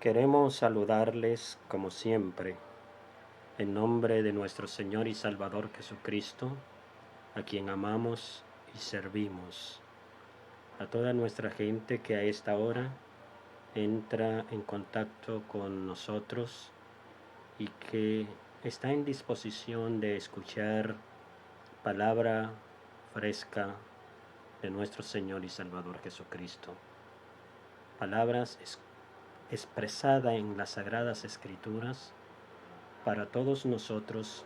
Queremos saludarles como siempre, en nombre de nuestro Señor y Salvador Jesucristo, a quien amamos y servimos. A toda nuestra gente que a esta hora entra en contacto con nosotros y que está en disposición de escuchar palabra fresca de nuestro Señor y Salvador Jesucristo. Palabras expresadas en las Sagradas Escrituras para todos nosotros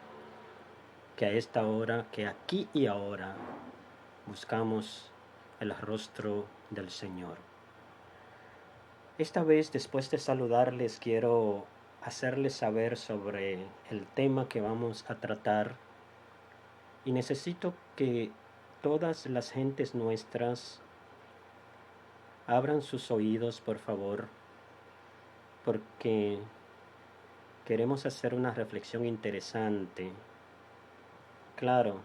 que a esta hora, que aquí y ahora buscamos el rostro del Señor. Esta vez, después de saludarles, quiero hacerles saber sobre el tema que vamos a tratar y necesito que todas las gentes nuestras abran sus oídos, por favor, porque queremos hacer una reflexión interesante. Claro,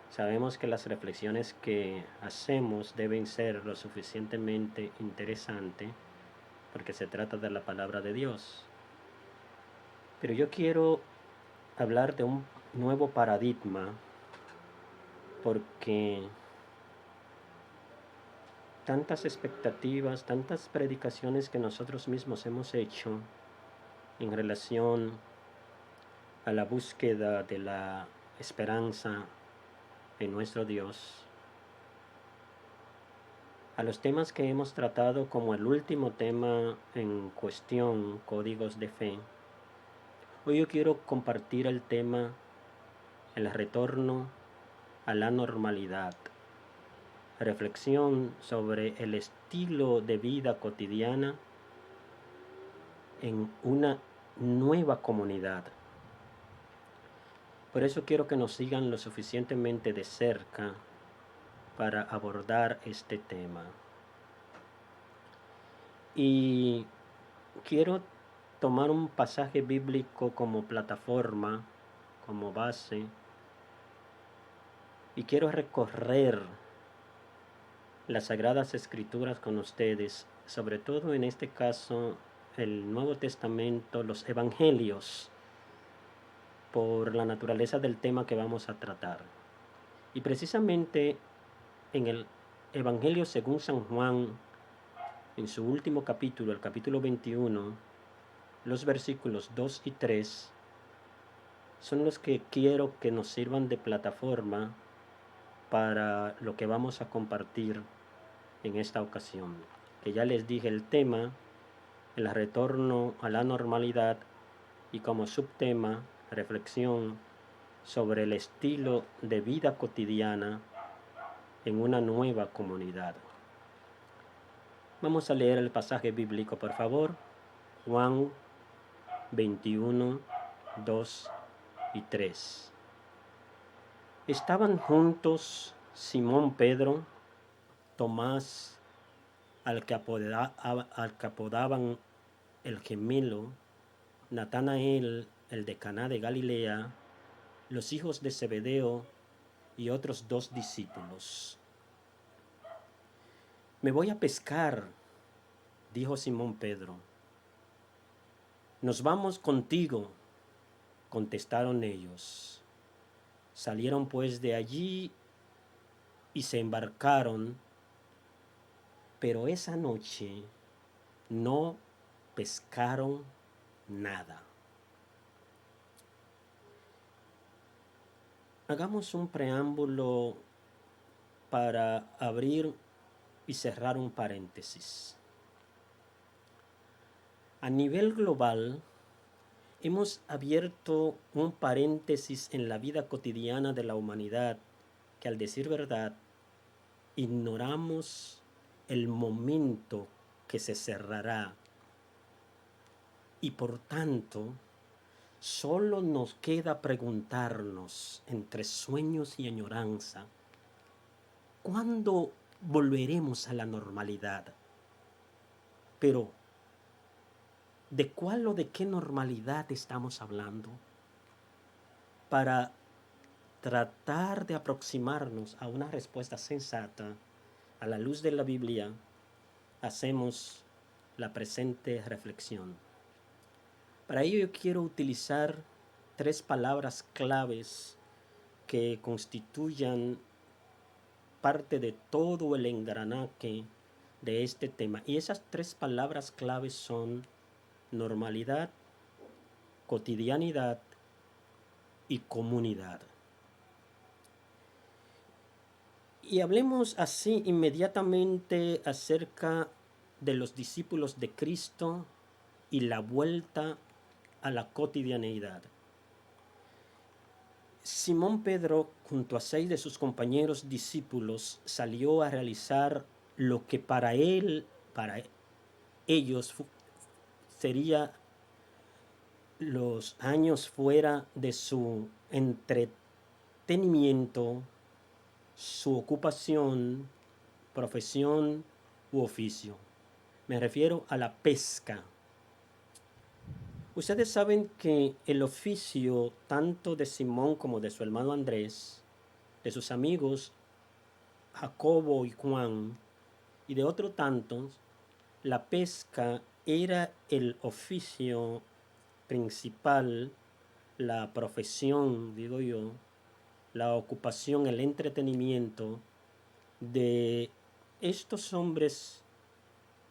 sabemos que las reflexiones que hacemos deben ser lo suficientemente interesantes porque se trata de la palabra de Dios. Pero yo quiero hablar de un nuevo paradigma porque tantas expectativas, tantas predicaciones que nosotros mismos hemos hecho en relación a la búsqueda de la esperanza en nuestro Dios, a los temas que hemos tratado como el último tema en cuestión, códigos de fe. Hoy yo quiero compartir el tema, el retorno a la normalidad. Reflexión sobre el estilo de vida cotidiana en una nueva comunidad. Por eso quiero que nos sigan lo suficientemente de cerca para abordar este tema. Y quiero tomar un pasaje bíblico como plataforma, como base, y quiero recorrer las Sagradas Escrituras con ustedes, sobre todo en este caso el Nuevo Testamento, los Evangelios, por la naturaleza del tema que vamos a tratar. Y precisamente en el Evangelio según San Juan, en su último capítulo, el capítulo 21, los versículos 2 y 3, son los que quiero que nos sirvan de plataforma para lo que vamos a compartir en esta ocasión. Que ya les dije el tema, el retorno a la normalidad, y como subtema, reflexión sobre el estilo de vida cotidiana en una nueva comunidad. Vamos a leer el pasaje bíblico, por favor. Juan 21, 2 y 3. Estaban juntos Simón Pedro, Tomás, al que apodaban el gemelo, Natanael, el de Caná de Galilea, los hijos de Zebedeo y otros 2 discípulos. Me voy a pescar, dijo Simón Pedro. Nos vamos contigo, contestaron ellos. Salieron pues de allí y se embarcaron, pero esa noche no pescaron nada. Hagamos un preámbulo para abrir y cerrar un paréntesis. A nivel global, hemos abierto un paréntesis en la vida cotidiana de la humanidad que, al decir verdad, ignoramos el momento que se cerrará y por tanto solo nos queda preguntarnos entre sueños y añoranza, ¿cuándo volveremos a la normalidad? Pero, ¿de cuál o de qué normalidad estamos hablando? Para tratar de aproximarnos a una respuesta sensata a la luz de la Biblia, hacemos la presente reflexión. Para ello yo quiero utilizar 3 palabras claves que constituyan parte de todo el engranaje de este tema. Y esas 3 palabras claves son normalidad, cotidianidad y comunidad. Y hablemos así inmediatamente acerca de los discípulos de Cristo y la vuelta a la cotidianeidad. Simón Pedro, junto a 6 de sus compañeros discípulos, salió a realizar lo que para ellos sería los años fuera de su entretenimiento, su ocupación, profesión u oficio. Me refiero a la pesca. Ustedes saben que el oficio tanto de Simón como de su hermano Andrés, de sus amigos Jacobo y Juan y de otros tantos, la pesca era el oficio principal, la profesión, digo yo, la ocupación, el entretenimiento de estos hombres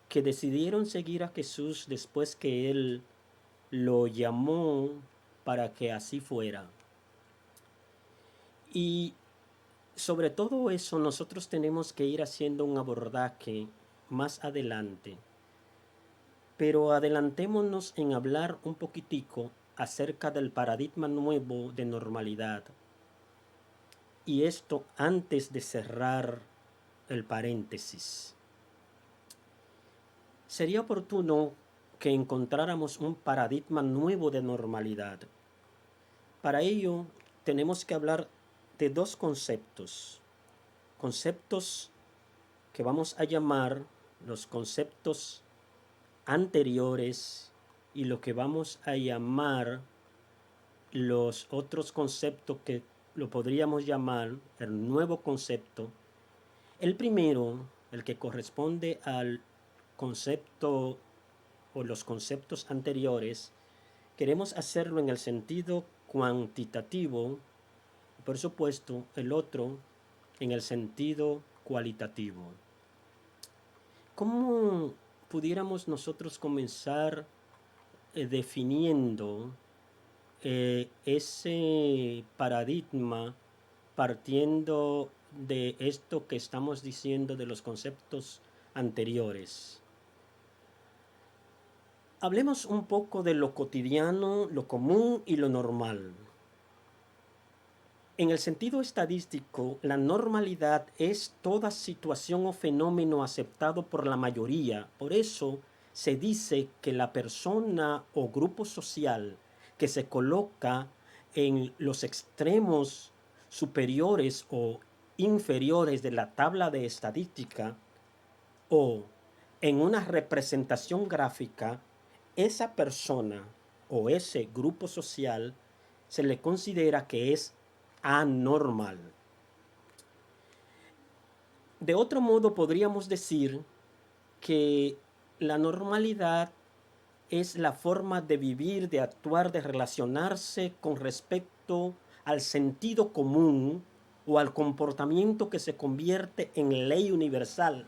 que decidieron seguir a Jesús después que Él lo llamó para que así fuera. Y sobre todo eso nosotros tenemos que ir haciendo un abordaje más adelante. Pero adelantémonos en hablar un poquitico acerca del paradigma nuevo de normalidad. Y esto antes de cerrar el paréntesis. Sería oportuno que encontráramos un paradigma nuevo de normalidad. Para ello tenemos que hablar de 2 conceptos. Conceptos que vamos a llamar los conceptos anteriores y lo que vamos a llamar los otros conceptos que lo podríamos llamar el nuevo concepto. El primero, el que corresponde al concepto o los conceptos anteriores, queremos hacerlo en el sentido cuantitativo, y por supuesto el otro en el sentido cualitativo. ¿Cómo pudiéramos nosotros comenzar definiendo ese paradigma partiendo de esto que estamos diciendo de los conceptos anteriores? Hablemos un poco de lo cotidiano, lo común y lo normal. En el sentido estadístico, la normalidad es toda situación o fenómeno aceptado por la mayoría. Por eso se dice que la persona o grupo social que se coloca en los extremos superiores o inferiores de la tabla de estadística o en una representación gráfica, esa persona o ese grupo social se le considera que es anormal. De otro modo podríamos decir que la normalidad es la forma de vivir, de actuar, de relacionarse con respecto al sentido común o al comportamiento que se convierte en ley universal.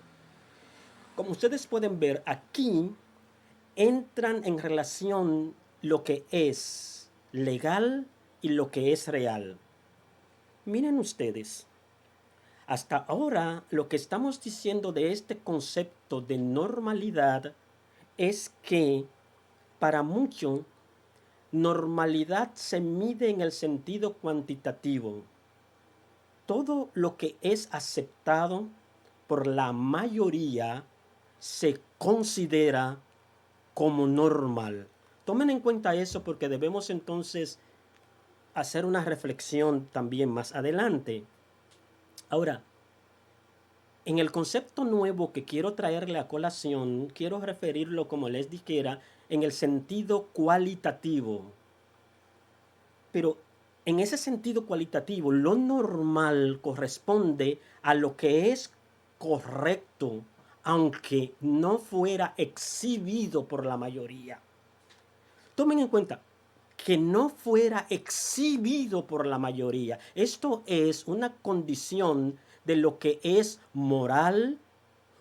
Como ustedes pueden ver, aquí entran en relación lo que es legal y lo que es real. Miren ustedes, hasta ahora lo que estamos diciendo de este concepto de normalidad es que para muchos normalidad se mide en el sentido cuantitativo. Todo lo que es aceptado por la mayoría se considera como normal. Tomen en cuenta eso porque debemos entonces hacer una reflexión también más adelante. Ahora, en el concepto nuevo que quiero traerle a colación, quiero referirlo, como les dijera, en el sentido cualitativo. Pero en ese sentido cualitativo, lo normal corresponde a lo que es correcto, aunque no fuera exhibido por la mayoría. Tomen en cuenta que no fuera exhibido por la mayoría. Esto es una condición de lo que es moral,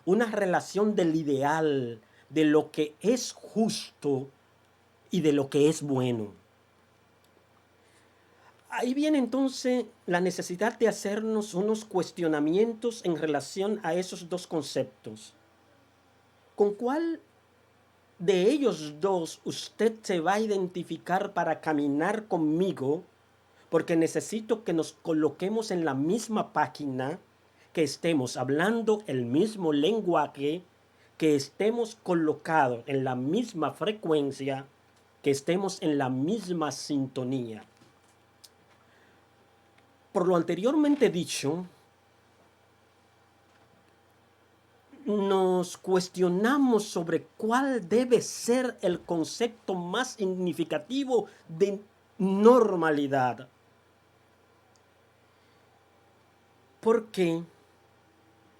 una relación del ideal, de lo que es justo y de lo que es bueno. Ahí viene entonces la necesidad de hacernos unos cuestionamientos en relación a esos dos conceptos. ¿Con cuál de ellos dos usted se va a identificar para caminar conmigo? Porque necesito que nos coloquemos en la misma página, que estemos hablando el mismo lenguaje, que estemos colocados en la misma frecuencia, que estemos en la misma sintonía. Por lo anteriormente dicho, nos cuestionamos sobre cuál debe ser el concepto más significativo de normalidad. Porque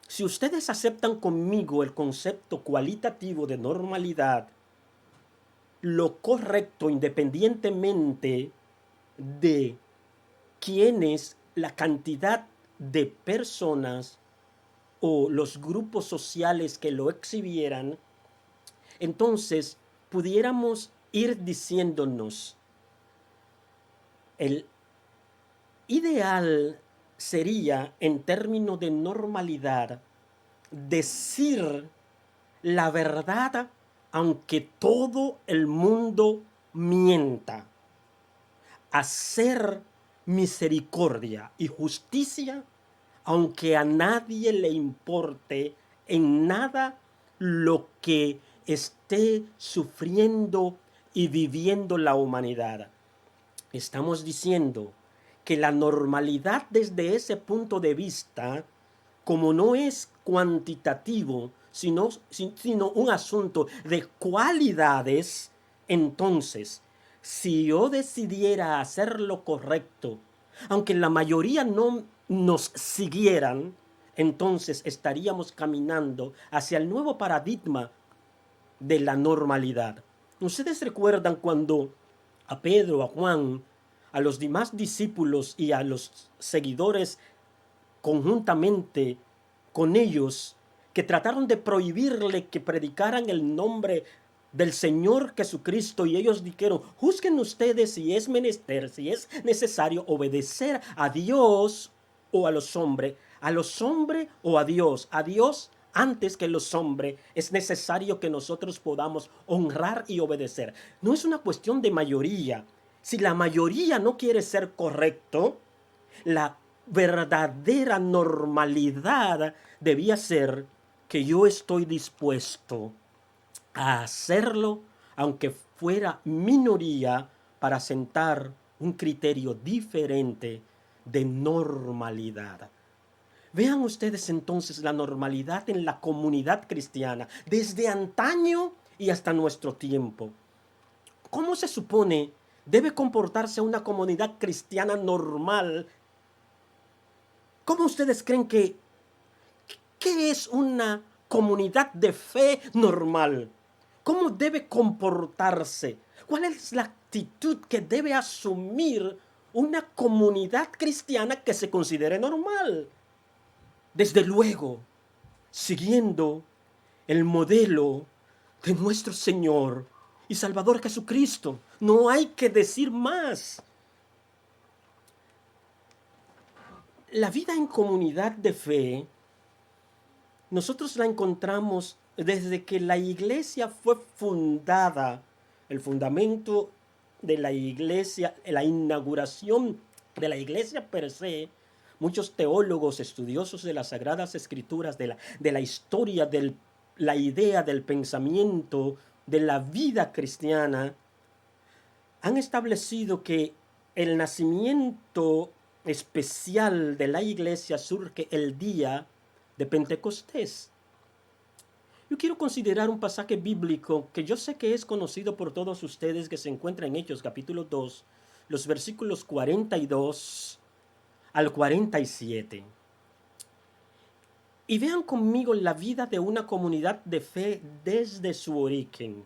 si ustedes aceptan conmigo el concepto cualitativo de normalidad, lo correcto, independientemente de quién es la cantidad de personas o los grupos sociales que lo exhibieran, entonces pudiéramos ir diciéndonos, el ideal sería, en términos de normalidad, decir la verdad aunque todo el mundo mienta, hacer misericordia y justicia aunque a nadie le importe en nada lo que esté sufriendo y viviendo la humanidad. Estamos diciendo que la normalidad desde ese punto de vista, como no es cuantitativo, sino un asunto de cualidades, entonces, si yo decidiera hacer lo correcto, aunque la mayoría no nos siguieran, entonces estaríamos caminando hacia el nuevo paradigma de la normalidad. ¿Ustedes recuerdan cuando a Pedro, a Juan, a los demás discípulos y a los seguidores conjuntamente con ellos, que trataron de prohibirle que predicaran el nombre del Señor Jesucristo, y ellos dijeron, juzguen ustedes si es menester, si es necesario obedecer a Dios o a los hombres o a Dios antes que los hombres, es necesario que nosotros podamos honrar y obedecer. No es una cuestión de mayoría. Si la mayoría no quiere ser correcto, la verdadera normalidad debía ser que yo estoy dispuesto a hacerlo, aunque fuera minoría, para sentar un criterio diferente de normalidad. Vean ustedes entonces la normalidad en la comunidad cristiana, desde antaño y hasta nuestro tiempo. ¿Cómo se supone debe comportarse una comunidad cristiana normal? ¿Cómo ustedes creen qué es una comunidad de fe normal? ¿Cómo debe comportarse? ¿Cuál es la actitud que debe asumir una comunidad cristiana que se considere normal? Desde luego, siguiendo el modelo de nuestro Señor y Salvador Jesucristo. No hay que decir más. La vida en comunidad de fe, nosotros la encontramos desde que la iglesia fue fundada. El fundamento de la iglesia, la inauguración de la iglesia per se, muchos teólogos, estudiosos de las Sagradas Escrituras, de la historia, de la idea, del pensamiento, de la vida cristiana, han establecido que el nacimiento especial de la iglesia surge el día de Pentecostés. Yo quiero considerar un pasaje bíblico que yo sé que es conocido por todos ustedes, que se encuentra en Hechos capítulo 2, los versículos 42 al 47. Y vean conmigo la vida de una comunidad de fe desde su origen.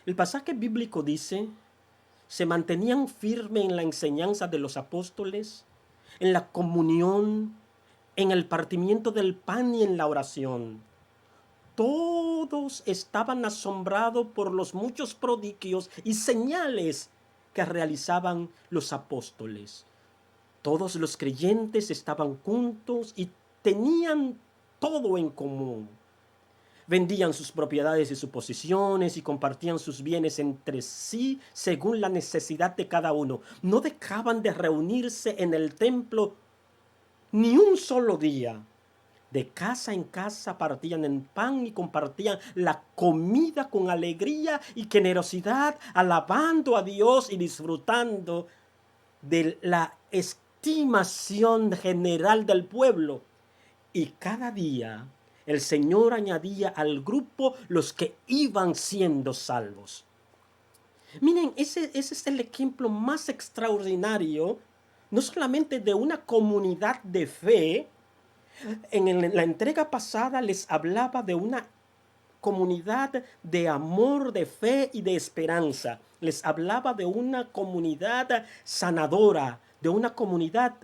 El pasaje bíblico dice: se mantenían firmes en la enseñanza de los apóstoles, en la comunión, en el partimiento del pan y en la oración. Todos estaban asombrados por los muchos prodigios y señales que realizaban los apóstoles. Todos los creyentes estaban juntos y tenían todo en común. Vendían sus propiedades y sus posesiones y compartían sus bienes entre sí según la necesidad de cada uno. No dejaban de reunirse en el templo ni un solo día. De casa en casa partían el pan y compartían la comida con alegría y generosidad, alabando a Dios y disfrutando de la estimación general del pueblo. Y cada día el Señor añadía al grupo los que iban siendo salvos. Miren, ese es el ejemplo más extraordinario, no solamente de una comunidad de fe. En la entrega pasada les hablaba de una comunidad de amor, de fe y de esperanza. Les hablaba de una comunidad sanadora, de una comunidad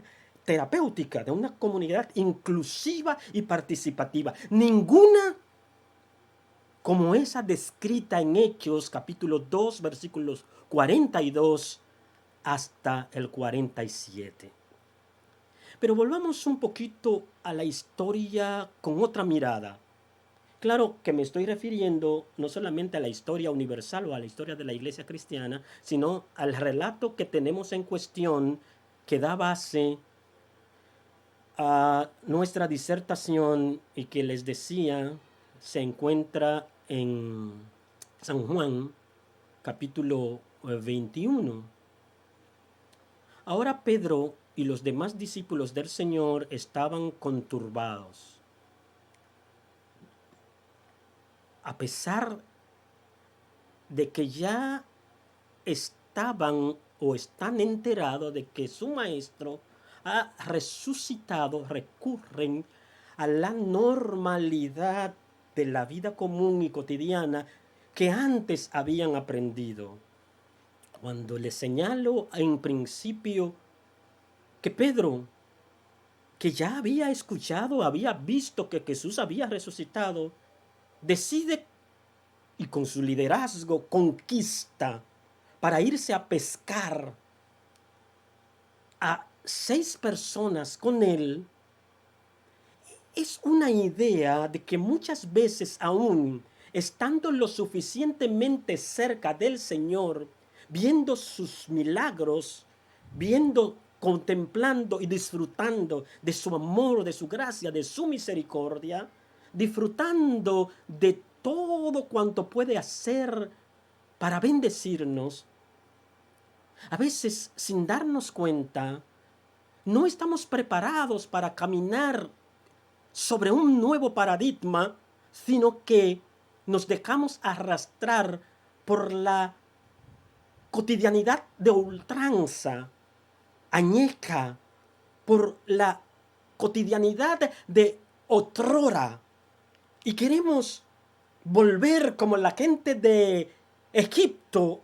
terapéutica, de una comunidad inclusiva y participativa. Ninguna como esa descrita en Hechos capítulo 2 versículos 42 hasta el 47. Pero volvamos un poquito a la historia con otra mirada. Claro que me estoy refiriendo no solamente a la historia universal o a la historia de la iglesia cristiana, sino al relato que tenemos en cuestión que da base a nuestra disertación y que les decía se encuentra en San Juan capítulo 21. Ahora Pedro y los demás discípulos del Señor estaban conturbados. A pesar de que ya estaban o están enterados de que su maestro ha resucitado, recurren a la normalidad de la vida común y cotidiana que antes habían aprendido. Cuando les señalo en principio que Pedro, que ya había escuchado, había visto que Jesús había resucitado, decide y con su liderazgo conquista para irse a pescar a 6 personas con él. Es una idea de que muchas veces aún estando lo suficientemente cerca del Señor, viendo sus milagros, contemplando y disfrutando de su amor, de su gracia, de su misericordia, disfrutando de todo cuanto puede hacer para bendecirnos, a veces sin darnos cuenta, no estamos preparados para caminar sobre un nuevo paradigma, sino que nos dejamos arrastrar por la cotidianidad de ultranza, añeja, por la cotidianidad de otrora. Y queremos volver como la gente de Egipto,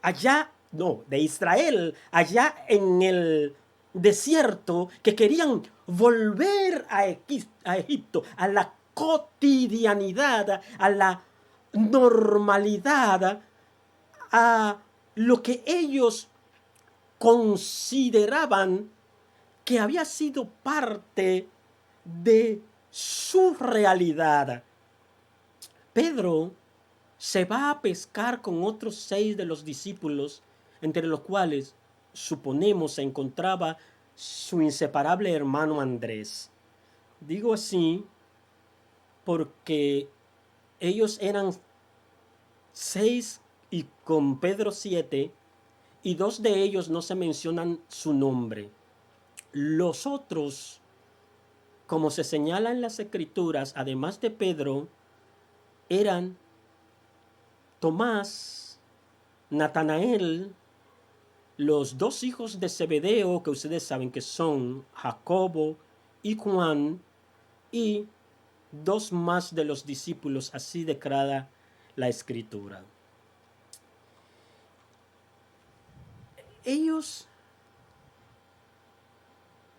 de Israel, allá en el desierto, que querían volver a Egipto, a la cotidianidad, a la normalidad, a lo que ellos consideraban que había sido parte de su realidad. Pedro se va a pescar con otros 6 de los discípulos, entre los cuales suponemos se encontraba su inseparable hermano Andrés. Digo así porque ellos eran 6 y con Pedro 7, y 2 de ellos no se mencionan su nombre. Los otros, como se señala en las Escrituras, además de Pedro, eran Tomás, Natanael, los 2 hijos de Zebedeo, que ustedes saben que son Jacobo y Juan, y dos más de los discípulos, así declara la Escritura. Ellos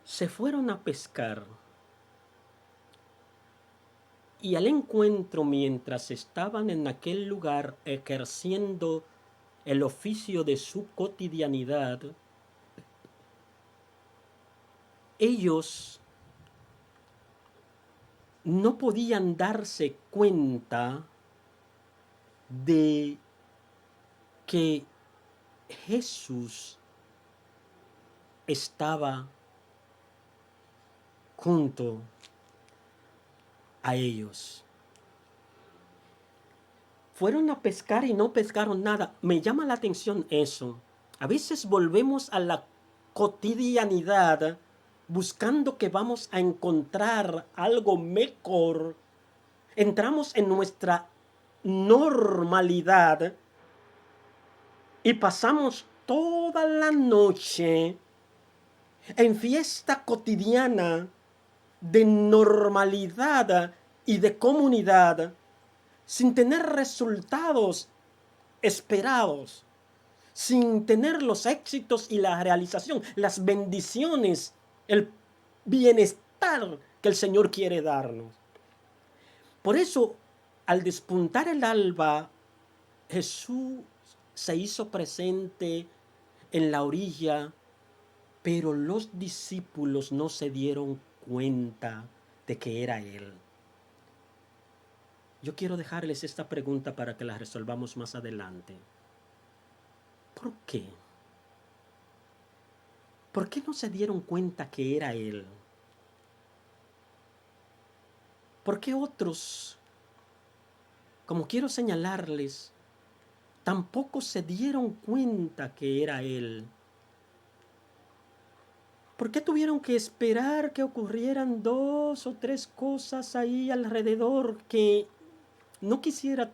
se fueron a pescar y al encuentro, mientras estaban en aquel lugar ejerciendo el oficio de su cotidianidad, ellos no podían darse cuenta de que Jesús estaba junto a ellos. Fueron a pescar y no pescaron nada. Me llama la atención eso. A veces volvemos a la cotidianidad buscando que vamos a encontrar algo mejor. Entramos en nuestra normalidad y pasamos toda la noche en fiesta cotidiana de normalidad y de comunidad sin tener resultados esperados, sin tener los éxitos y la realización, las bendiciones, el bienestar que el Señor quiere darnos. Por eso, al despuntar el alba, Jesús se hizo presente en la orilla, pero los discípulos no se dieron cuenta de que era Él. Yo quiero dejarles esta pregunta para que la resolvamos más adelante. ¿Por qué? ¿Por qué no se dieron cuenta que era Él? ¿Por qué otros, como quiero señalarles, tampoco se dieron cuenta que era Él? ¿Por qué tuvieron que esperar que ocurrieran 2 o 3 cosas ahí alrededor que no quisiera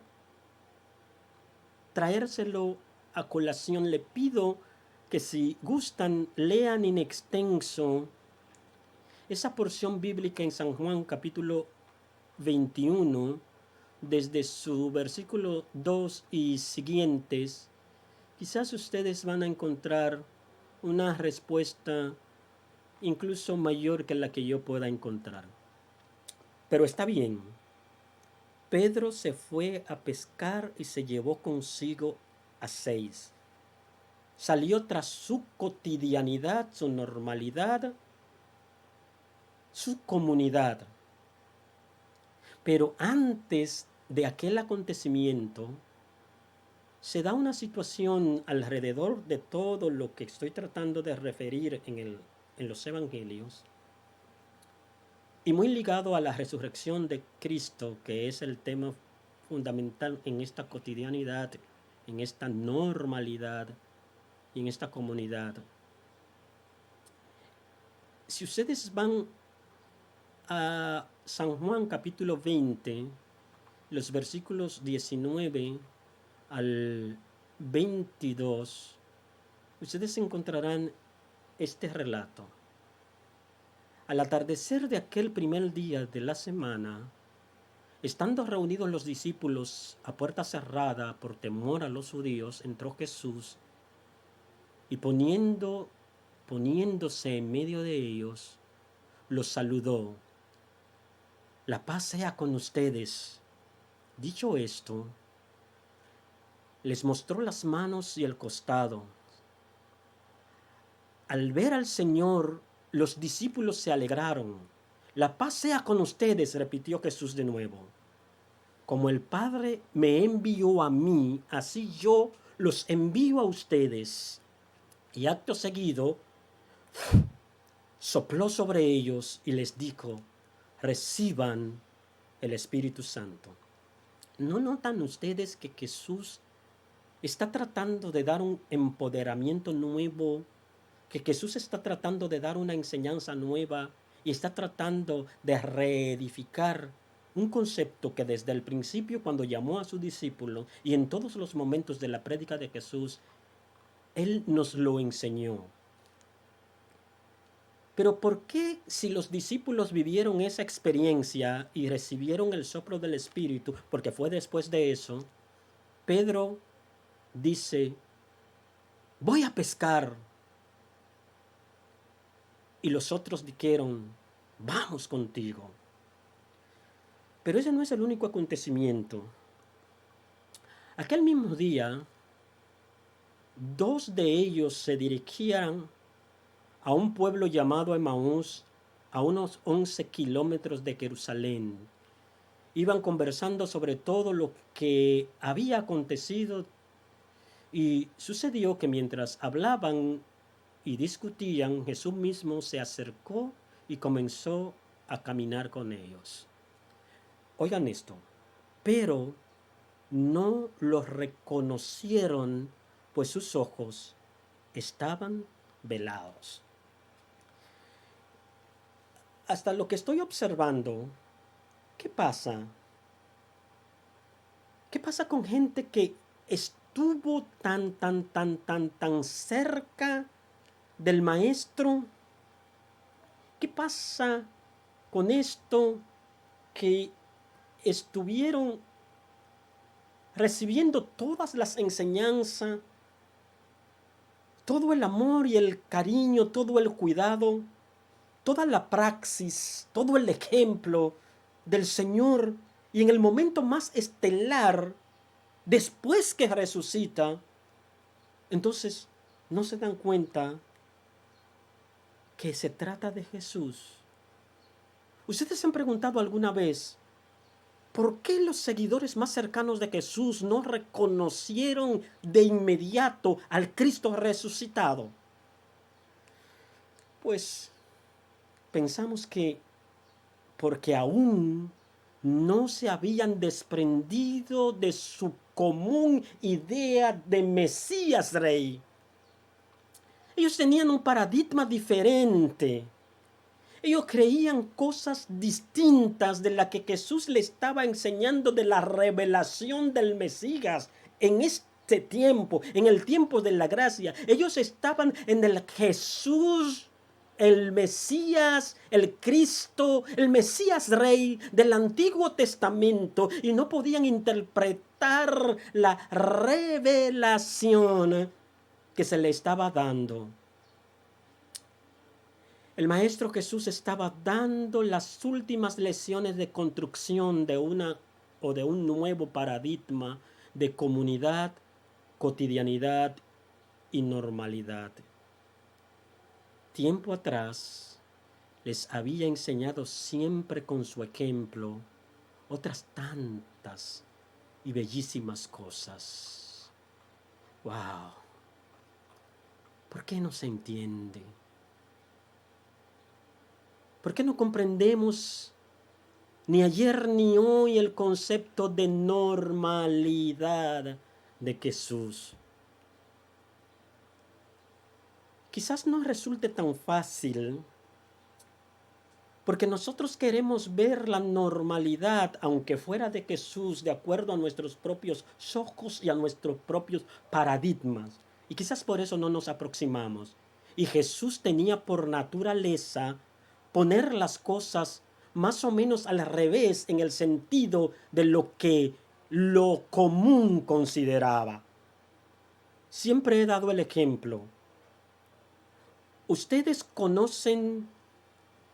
traérselo a colación? Le pido que si gustan lean in extenso esa porción bíblica en San Juan capítulo 21, desde su versículo 2 y siguientes. Quizás ustedes van a encontrar una respuesta incluso mayor que la que yo pueda encontrar. Pero está bien. Pedro se fue a pescar y se llevó consigo a 6. Salió tras su cotidianidad, su normalidad, su comunidad. Pero antes de aquel acontecimiento, se da una situación alrededor de todo lo que estoy tratando de referir en los evangelios, y muy ligado a la resurrección de Cristo, que es el tema fundamental en esta cotidianidad, en esta normalidad y en esta comunidad. Si ustedes van a San Juan capítulo 20, los versículos 19 al 22, ustedes encontrarán este relato. Al atardecer de aquel primer día de la semana, estando reunidos los discípulos a puerta cerrada por temor a los judíos, entró Jesús y poniéndose en medio de ellos, los saludó. La paz sea con ustedes. Dicho esto, les mostró las manos y el costado. Al ver al Señor, los discípulos se alegraron. La paz sea con ustedes, repitió Jesús de nuevo. Como el Padre me envió a mí, así yo los envío a ustedes. Y acto seguido, sopló sobre ellos y les dijo, reciban el Espíritu Santo. ¿No notan ustedes que Jesús está tratando de dar un empoderamiento nuevo, que Jesús está tratando de dar una enseñanza nueva y está tratando de reedificar un concepto que desde el principio, cuando llamó a sus discípulos y en todos los momentos de la prédica de Jesús, Él nos lo enseñó? Pero ¿por qué si los discípulos vivieron esa experiencia y recibieron el soplo del Espíritu, porque fue después de eso, Pedro dice, voy a pescar? Y los otros dijeron, vamos contigo. Pero ese no es el único acontecimiento. Aquel mismo día, dos de ellos se dirigían a un pueblo llamado Emaús, a unos 11 kilómetros de Jerusalén. Iban conversando sobre todo lo que había acontecido, y sucedió que mientras hablaban y discutían, Jesús mismo se acercó y comenzó a caminar con ellos. Oigan esto, pero no los reconocieron, pues sus ojos estaban velados. Hasta lo que estoy observando, ¿qué pasa? ¿Qué pasa con gente que estuvo tan cerca del Maestro? ¿Qué pasa con esto que estuvieron recibiendo todas las enseñanzas, todo el amor y el cariño, todo el cuidado, toda la praxis, todo el ejemplo del Señor, y en el momento más estelar, después que resucita, entonces no se dan cuenta que se trata de Jesús? ¿Ustedes se han preguntado alguna vez por qué los seguidores más cercanos de Jesús no reconocieron de inmediato al Cristo resucitado? Pues pensamos que porque aún no se habían desprendido de su común idea de Mesías Rey. Ellos tenían un paradigma diferente. Ellos creían cosas distintas de la que Jesús le estaba enseñando, de la revelación del Mesías en este tiempo, en el tiempo de la gracia. Ellos estaban en el Jesús, el Mesías, el Cristo, el Mesías Rey del Antiguo Testamento, y no podían interpretar la revelación que se le estaba dando. El Maestro Jesús estaba dando las últimas lecciones de construcción de un nuevo paradigma de comunidad, cotidianidad y normalidad. Tiempo atrás les había enseñado siempre con su ejemplo otras tantas y bellísimas cosas. ¡Wow! ¿Por qué no se entiende? ¿Por qué no comprendemos ni ayer ni hoy el concepto de normalidad de Jesús? Quizás no resulte tan fácil, porque nosotros queremos ver la normalidad, aunque fuera de Jesús, de acuerdo a nuestros propios ojos y a nuestros propios paradigmas. Y quizás por eso no nos aproximamos. Y Jesús tenía por naturaleza poner las cosas más o menos al revés, en el sentido de lo que lo común consideraba. Siempre he dado el ejemplo. Ustedes conocen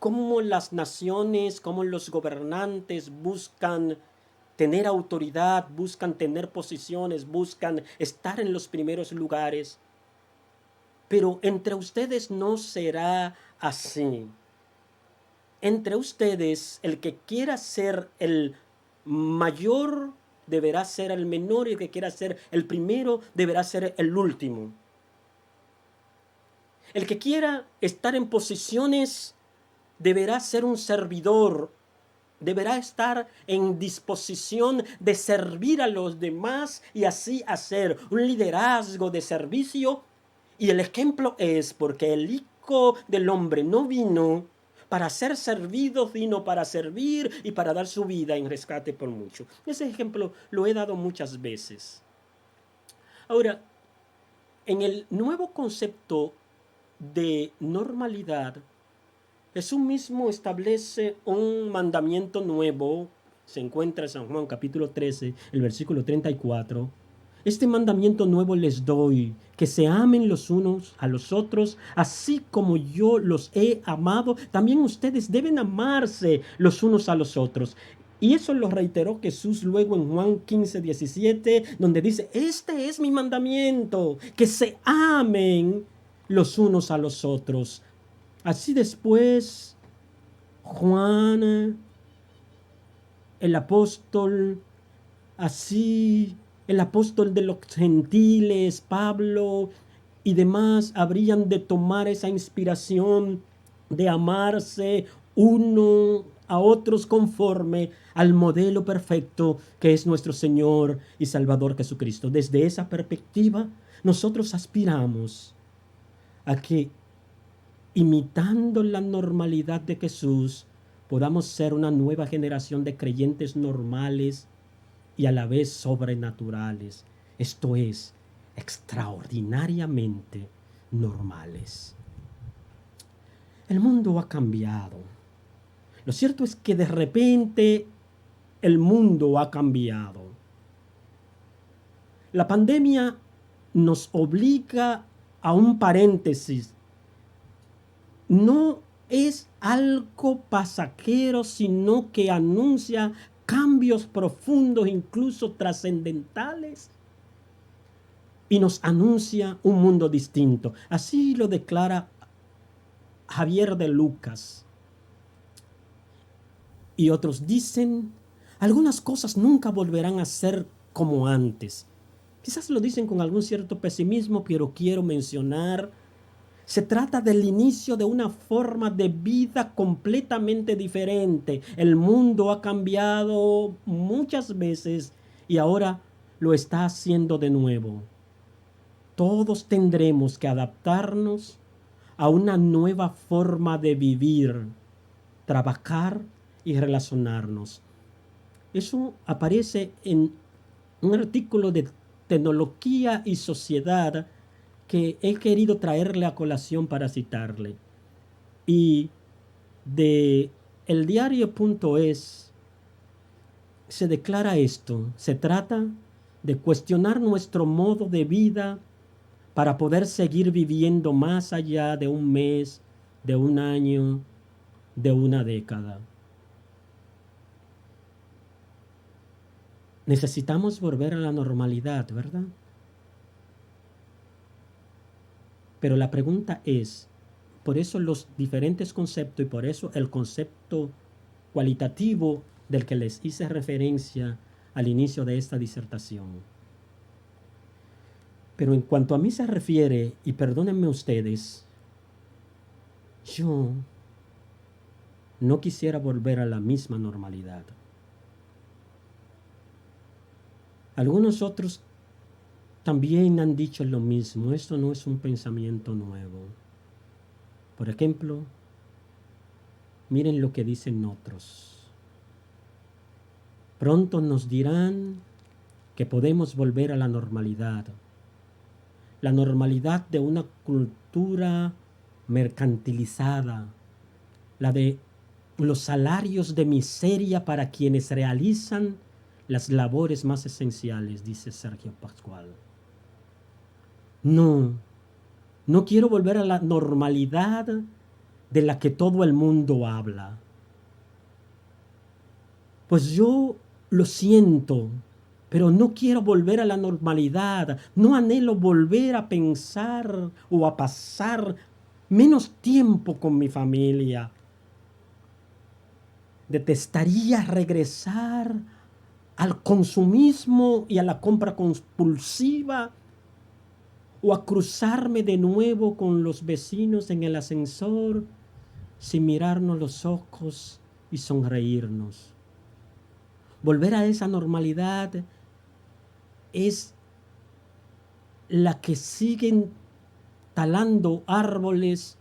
cómo las naciones, cómo los gobernantes buscan tener autoridad, buscan tener posiciones, buscan estar en los primeros lugares. Pero entre ustedes no será así. Entre ustedes, el que quiera ser el mayor deberá ser el menor, y el que quiera ser el primero deberá ser el último. El que quiera estar en posiciones deberá ser un servidor, deberá estar en disposición de servir a los demás y así hacer un liderazgo de servicio. Y el ejemplo es porque el Hijo del Hombre no vino para ser servido, vino para servir y para dar su vida en rescate por mucho. Ese ejemplo lo he dado muchas veces. Ahora, en el nuevo concepto de normalidad, Jesús mismo establece un mandamiento nuevo. Se encuentra en San Juan capítulo 13, el versículo 34. Este mandamiento nuevo les doy, que se amen los unos a los otros, así como yo los he amado, también ustedes deben amarse los unos a los otros. Y eso lo reiteró Jesús luego en Juan 15, 17, donde dice, este es mi mandamiento, que se amen los unos a los otros. Así después, Juan, el apóstol, así el apóstol de los gentiles, Pablo y demás, habrían de tomar esa inspiración de amarse uno a otros conforme al modelo perfecto que es nuestro Señor y Salvador Jesucristo. Desde esa perspectiva, nosotros aspiramos a que, imitando la normalidad de Jesús, podamos ser una nueva generación de creyentes normales y a la vez sobrenaturales. Esto es, extraordinariamente normales. El mundo ha cambiado. Lo cierto es que de repente el mundo ha cambiado. La pandemia nos obliga a un paréntesis. No es algo pasajero, sino que anuncia cambios profundos, incluso trascendentales, y nos anuncia un mundo distinto. Así lo declara Javier de Lucas. Y otros dicen, algunas cosas nunca volverán a ser como antes. Quizás lo dicen con algún cierto pesimismo, pero quiero mencionar, se trata del inicio de una forma de vida completamente diferente. El mundo ha cambiado muchas veces y ahora lo está haciendo de nuevo. Todos tendremos que adaptarnos a una nueva forma de vivir, trabajar y relacionarnos. Eso aparece en un artículo de Tecnología y Sociedad que he querido traerle a colación para citarle. Y de eldiario.es se declara esto. Se trata de cuestionar nuestro modo de vida para poder seguir viviendo más allá de un mes, de un año, de una década. Necesitamos volver a la normalidad, ¿verdad? Pero la pregunta es, por eso los diferentes conceptos y por eso el concepto cualitativo del que les hice referencia al inicio de esta disertación. Pero en cuanto a mí se refiere, y perdónenme ustedes, yo no quisiera volver a la misma normalidad. Algunos otros también han dicho lo mismo. Esto no es un pensamiento nuevo. Por ejemplo, miren lo que dicen otros. Pronto nos dirán que podemos volver a la normalidad de una cultura mercantilizada, la de los salarios de miseria para quienes realizan las labores más esenciales, dice Sergio Pascual. No quiero volver a la normalidad de la que todo el mundo habla. Pues yo lo siento, pero no quiero volver a la normalidad. No anhelo volver a pensar o a pasar menos tiempo con mi familia. Detestaría regresar al consumismo y a la compra compulsiva, o a cruzarme de nuevo con los vecinos en el ascensor sin mirarnos los ojos y sonreírnos. Volver a esa normalidad es la que siguen talando árboles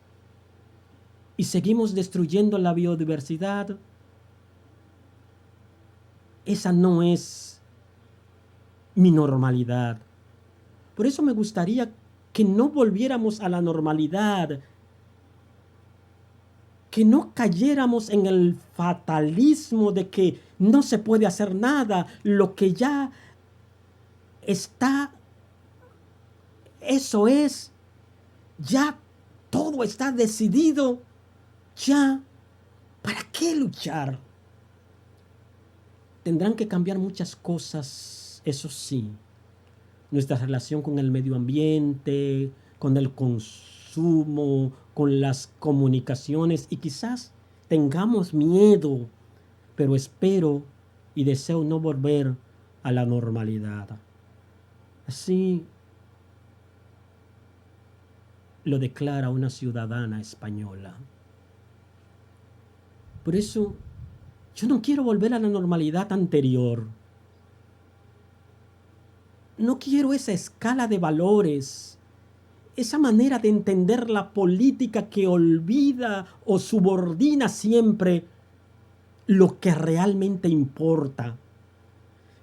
y seguimos destruyendo la biodiversidad. Esa no es mi normalidad. Por eso me gustaría que no volviéramos a la normalidad que no cayéramos en el fatalismo de que no se puede hacer nada, lo que ya está, eso es, ya todo está decidido, ya, ¿para qué luchar? Tendrán que cambiar muchas cosas, eso sí, nuestra relación con el medio ambiente, con el consumo, con las comunicaciones, y quizás tengamos miedo, pero espero y deseo no volver a la normalidad. Así lo declara una ciudadana española. Por eso yo no quiero volver a la normalidad anterior. No quiero esa escala de valores, esa manera de entender la política que olvida o subordina siempre lo que realmente importa.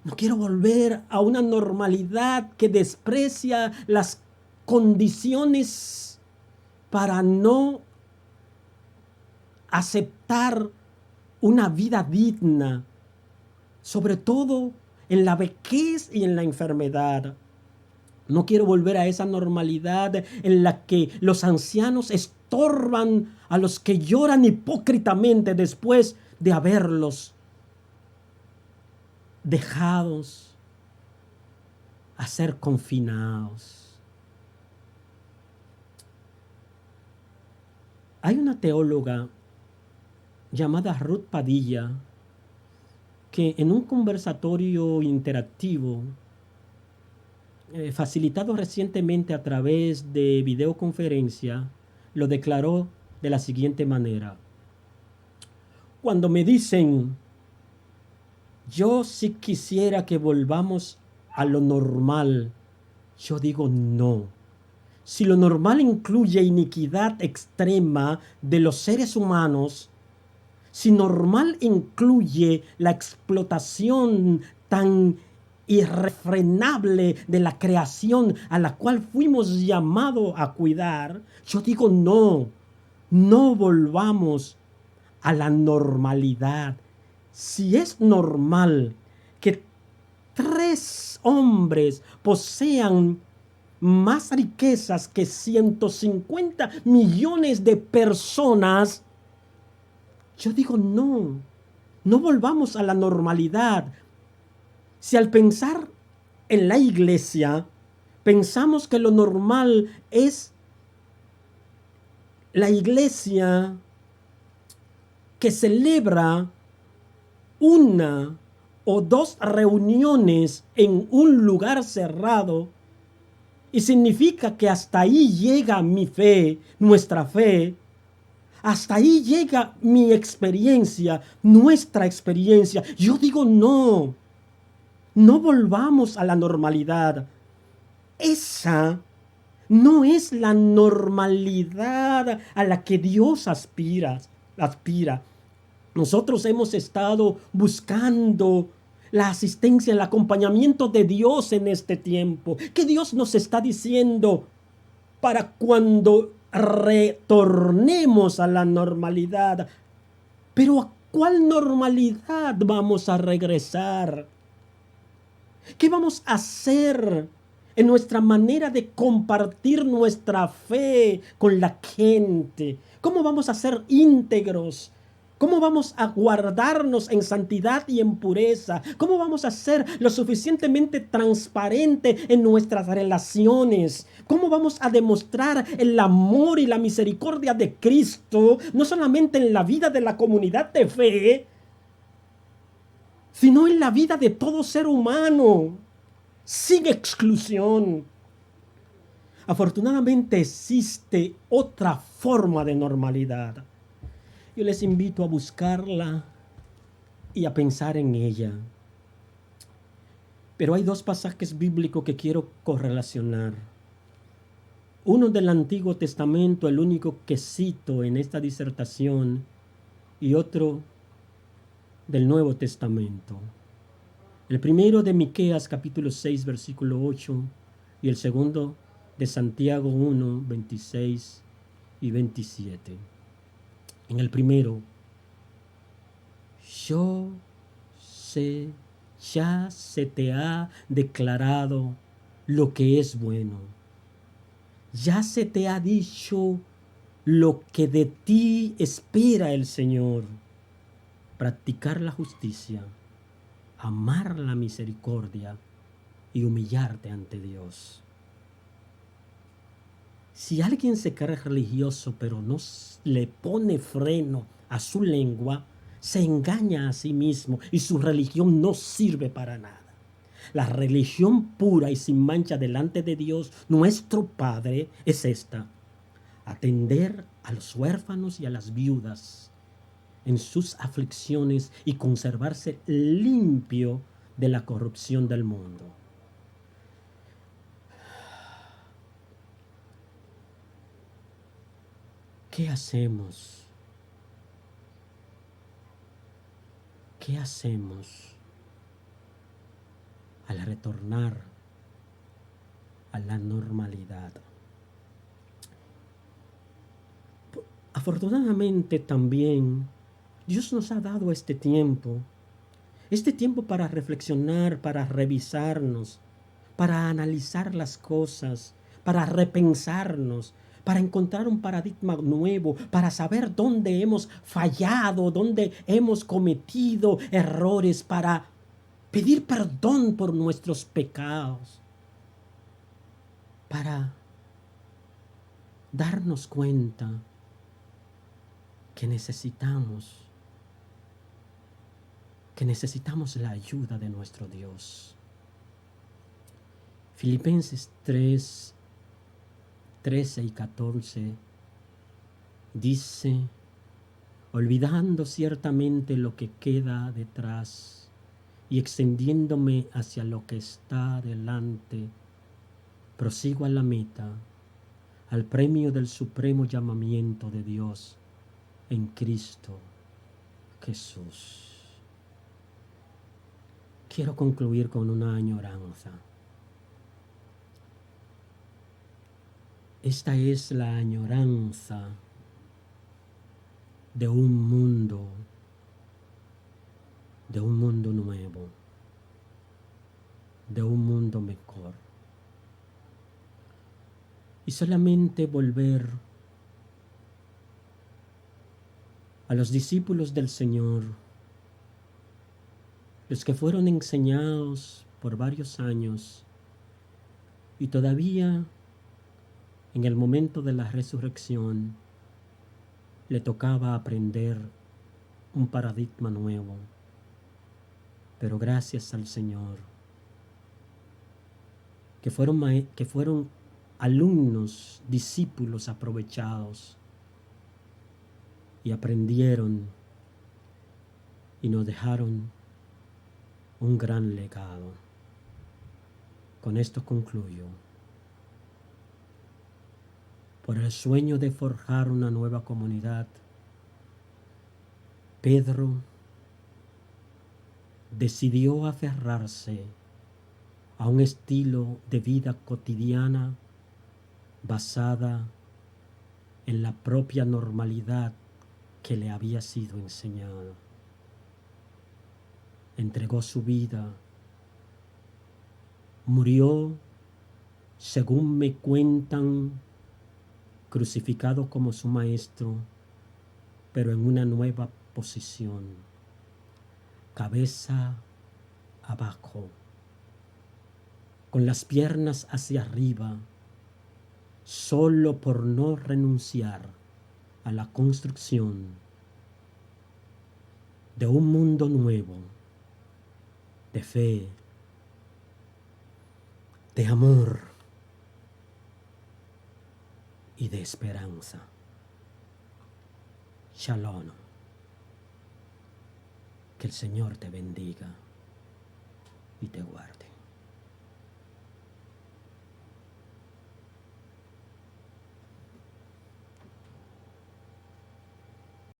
No quiero volver a una normalidad que desprecia las condiciones para no aceptar una vida digna, sobre todo en la vejez y en la enfermedad. No quiero volver a esa normalidad en la que los ancianos estorban a los que lloran hipócritamente después de haberlos dejados a ser confinados. Hay una teóloga llamada Ruth Padilla que en un conversatorio interactivo facilitado recientemente a través de videoconferencia, lo declaró de la siguiente manera: cuando me dicen, yo sí quisiera que volvamos a lo normal, yo digo no. Si lo normal incluye iniquidad extrema de los seres humanos, si normal incluye la explotación tan irrefrenable de la creación a la cual fuimos llamados a cuidar, yo digo no, no volvamos a la normalidad. Si es normal que 3 hombres posean más riquezas que 150 millones de personas, yo digo no, no volvamos a la normalidad. Si al pensar en la iglesia pensamos que lo normal es la iglesia que celebra 1 o 2 reuniones en un lugar cerrado, y significa que hasta ahí llega mi fe, nuestra fe, hasta ahí llega mi experiencia, nuestra experiencia. Yo digo no, no volvamos a la normalidad. Esa no es la normalidad a la que Dios aspira. Nosotros hemos estado buscando la asistencia, el acompañamiento de Dios en este tiempo. ¿Qué Dios nos está diciendo para cuando retornemos a la normalidad? Pero ¿a cuál normalidad vamos a regresar? ¿Qué vamos a hacer en nuestra manera de compartir nuestra fe con la gente? ¿Cómo vamos a ser íntegros? ¿Cómo vamos a guardarnos en santidad y en pureza? ¿Cómo vamos a ser lo suficientemente transparente en nuestras relaciones? ¿Cómo vamos a demostrar el amor y la misericordia de Cristo, no solamente en la vida de la comunidad de fe, sino en la vida de todo ser humano, sin exclusión? Afortunadamente existe otra forma de normalidad. Yo les invito a buscarla y a pensar en ella. Pero hay 2 pasajes bíblicos que quiero correlacionar. Uno del Antiguo Testamento, el único que cito en esta disertación, y otro del Nuevo Testamento. El primero de Miqueas capítulo 6 versículo 8 y el segundo de Santiago 1, 26 y 27. En el primero, yo sé, ya se te ha declarado lo que es bueno. Ya se te ha dicho lo que de ti espera el Señor. Practicar la justicia, amar la misericordia y humillarte ante Dios. Si alguien se cree religioso pero no le pone freno a su lengua, se engaña a sí mismo y su religión no sirve para nada. La religión pura y sin mancha delante de Dios, nuestro Padre, es esta: atender a los huérfanos y a las viudas en sus aflicciones y conservarse limpio de la corrupción del mundo. ¿Qué hacemos? ¿Qué hacemos al retornar a la normalidad? Afortunadamente también Dios nos ha dado este tiempo para reflexionar, para revisarnos, para analizar las cosas, para repensarnos, para encontrar un paradigma nuevo, para saber dónde hemos fallado, dónde hemos cometido errores, para pedir perdón por nuestros pecados, para darnos cuenta que necesitamos la ayuda de nuestro Dios. Filipenses 3, 13 y 14 dice: olvidando ciertamente lo que queda detrás y extendiéndome hacia lo que está delante, prosigo a la meta, al premio del supremo llamamiento de Dios en Cristo Jesús. Quiero concluir con una añoranza. Esta es la añoranza de un mundo nuevo, de un mundo mejor. Y solamente volver a los discípulos del Señor, los que fueron enseñados por varios años y todavía en el momento de la resurrección le tocaba aprender un paradigma nuevo. Pero gracias al Señor, que fueron alumnos, discípulos aprovechados y aprendieron y nos dejaron un gran legado. Con esto concluyo. Por el sueño de forjar una nueva comunidad, Pedro decidió aferrarse a un estilo de vida cotidiana basada en la propia normalidad que le había sido enseñada. Entregó su vida, murió, según me cuentan, crucificado como su maestro, pero en una nueva posición, cabeza abajo, con las piernas hacia arriba, solo por no renunciar a la construcción de un mundo nuevo, de fe, de amor y de esperanza. Shalom. Que el Señor te bendiga y te guarde.